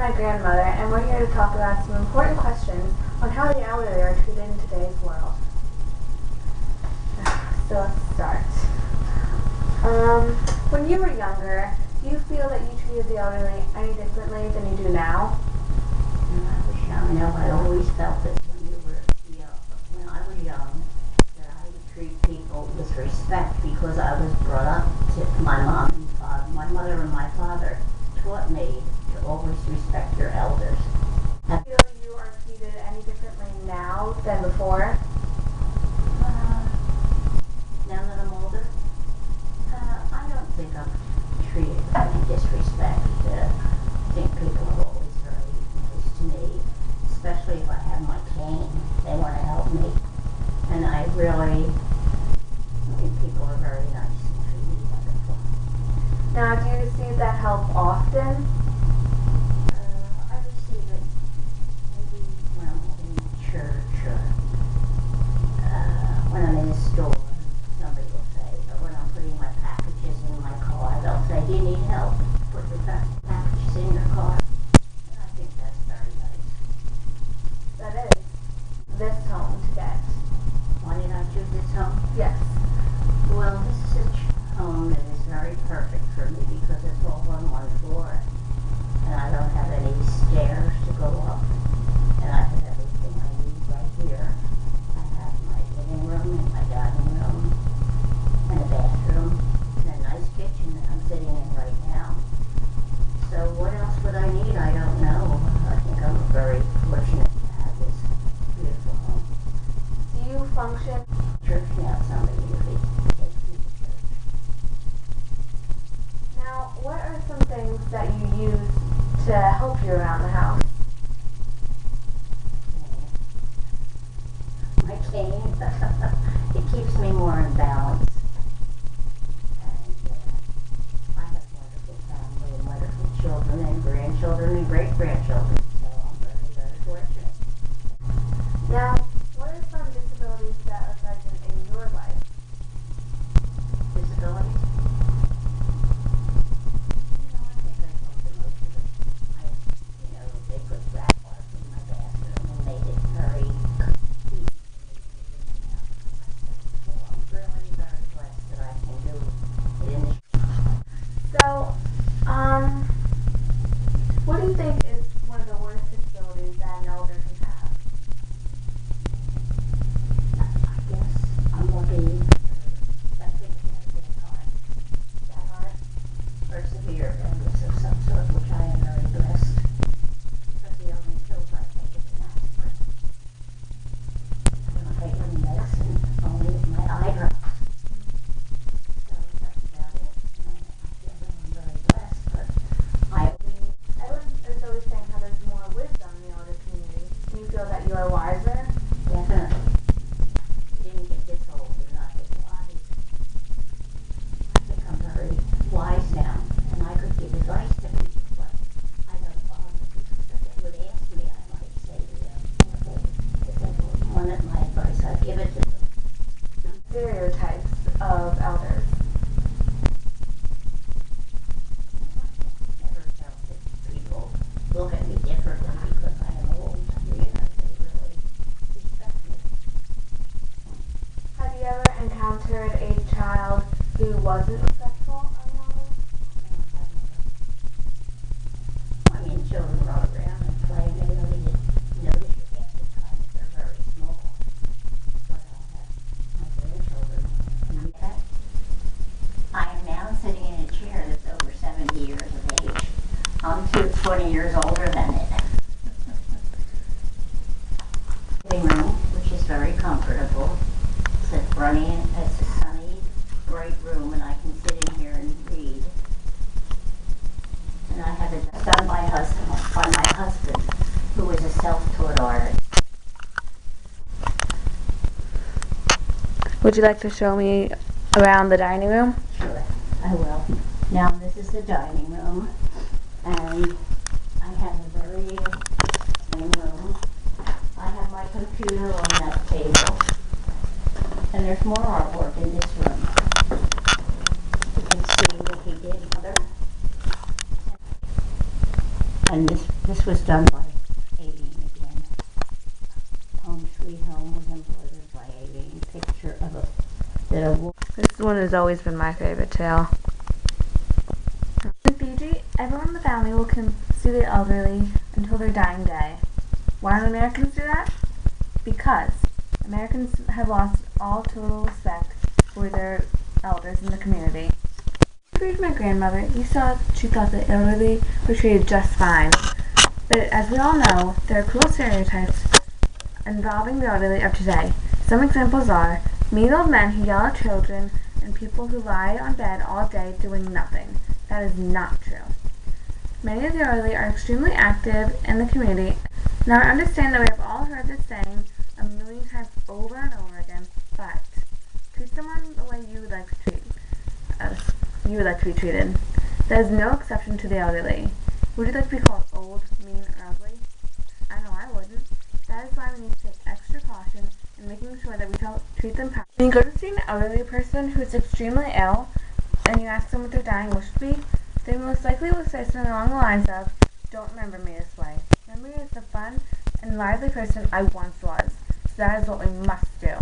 my grandmother, and we're here to talk about some important questions on how the elderly are treated in today's world. So let's start. When you were younger, do you feel that you treated the elderly any differently than you do now? When I was young, I always felt that when I was young, that I would treat people with respect because I was brought up to my mom and father. My mother and my father taught me to always respect your elders. Do you feel you are treated any differently now than before? Now that I'm older, I don't think I'm treated with any disrespect. I think people are always very nice to me, especially if I have my cane. They want to help me. And I really think people are very nice and treat me wonderful. Now, do you receive that help often? I receive it maybe when I'm in church or when I'm in a store. Somebody will say, or when I'm putting my packages in my car, they'll say, do you need help? Put the packages in your car. And I think that's very nice. That is this home to get. Why did I choose this home? Yes. Well, this is a home that is very perfect for me because it's all on one floor. And I don't have any stairs to go up. And I have everything I need right here. I have my living room and my dining room and a bathroom and a nice kitchen that I'm sitting in right now. So what else would I need? I don't know. I think I'm very fortunate to have this beautiful home. Do you function? Church now, somebody usually takes me to church. Now, what are some things that you use to help you around the house? My cane, it keeps me more in balance. And I have a wonderful family and wonderful children and grandchildren and great-grandchildren, so I'm very, very fortunate. Now, what are some disabilities that are present in your life? Disabilities? I think I told you most of them. They put rat bars in my bathroom and made it very easy for me to get in and out of myself. So I'm really very blessed that I can do it in the So, what do you think is one of the worst disabilities that an elder can have? I guess I'm lucky, especially if you have a bad heart, or severe illness of some sort, which I am very blessed. Because the only pills I take is an aspirin. I don't take any medicine, only my eye drops. So that's about it. I feel that I'm very blessed, but Everyone is always saying how there's more wisdom in the elder community. Do you feel that you are wiser? definitely, you didn't get this old and not get wise. I think I'm very wise now, and I could give advice to people, but I don't bother because if they would ask me, I might say to them, if they wanted my advice, I'd give it to them. Stereotypes of elders. Never felt that people look at me differently because I am old. They really respect me. Have you ever encountered a child who wasn't respectful of an elder? I mean, children run around and play, and they don't even notice you half the time if they're very small. But I have my grandchildren. I am now sitting in a chair that's over 70 years of age. I'm 20 years older than it. Living room, which is very comfortable. It's a sunny, bright room, and I can sit in here and read. And I have it done by my husband, who is a self-taught artist. Would you like to show me around the dining room? Sure, I will. Now this is the dining room, and I have a very dining room. I have my computer on that table, and there's more artwork in this room. You can see what he did, Mother. And this was done by Aileen again. Home Sweet Home was embroidered by Aileen. Picture of a bit of wool. This one has always been my favorite tale. In Fiji, everyone in the family will see the elderly until their dying day. Why don't Americans do that? Because Americans have lost all total respect for their elders in the community. When I agreed with my grandmother, she thought the elderly were treated just fine. But as we all know, there are cruel stereotypes involving the elderly of today. Some examples are mean old men who yell at children and people who lie on bed all day doing nothing. That is not true. Many of the elderly are extremely active in the community. Now I understand that we have all heard this saying a million times over and over again, but treat someone the way you would like to be treated. There is no exception to the elderly. Would you like to be called old, mean, or ugly? I know I wouldn't. That is why we need to take extra caution in making sure that we treat them properly. When you go to see an elderly person who is extremely ill, and you ask them what their dying wish would be, they most likely will say something along the lines of, "Don't remember me this way. Remember me as the fun and lively person I once was." So that is what we must do.